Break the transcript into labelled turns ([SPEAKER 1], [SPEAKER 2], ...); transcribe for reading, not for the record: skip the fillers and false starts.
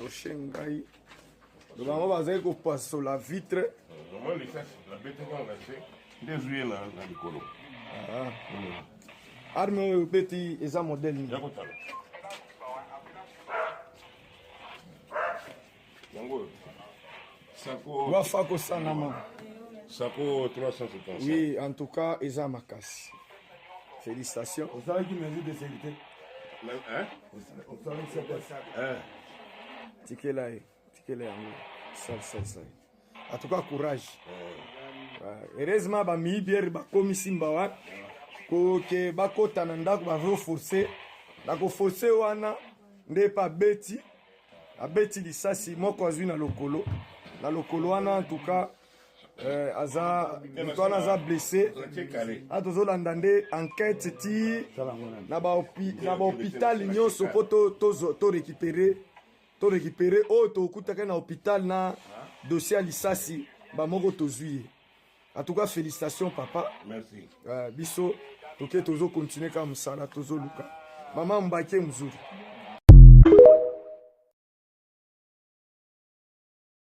[SPEAKER 1] approché ngai. Donc on va dire qu'on passe sur la vitre.
[SPEAKER 2] Moi les ça la bête qu'on a fait des jouer là dans le colo.
[SPEAKER 1] Arme petit eza modèle ni.
[SPEAKER 2] Yango. Sako.
[SPEAKER 1] Va fa ko sanama.
[SPEAKER 2] Sako 350.
[SPEAKER 1] Oui, en tout cas eza makasi. Félicitations.
[SPEAKER 3] Vous savez qui mesure de sécurité?
[SPEAKER 2] Hein?
[SPEAKER 3] Vous savez que c'est quoi ça?
[SPEAKER 1] Tikela yango. Ça. En tout cas courage. Heureusement ba mi bière ba komi simba wa. Ko ke ba kota na ndako ba vo forcer. Ndako forcer wana nde pa beti. Abeti lisasi moko azwi na lokolo. Na lokolo wana en tout cas aza blessé. Atozolanda nde enquête ti na ba hôpital nyonso po to récupérer o to kutaka na hôpital na dossier à lisasi ba moko tozui. En tout cas félicitations papa.
[SPEAKER 2] Merci.
[SPEAKER 1] Biso toke tozo continuer comme ça là tozo luka. Maman mbake mzuri.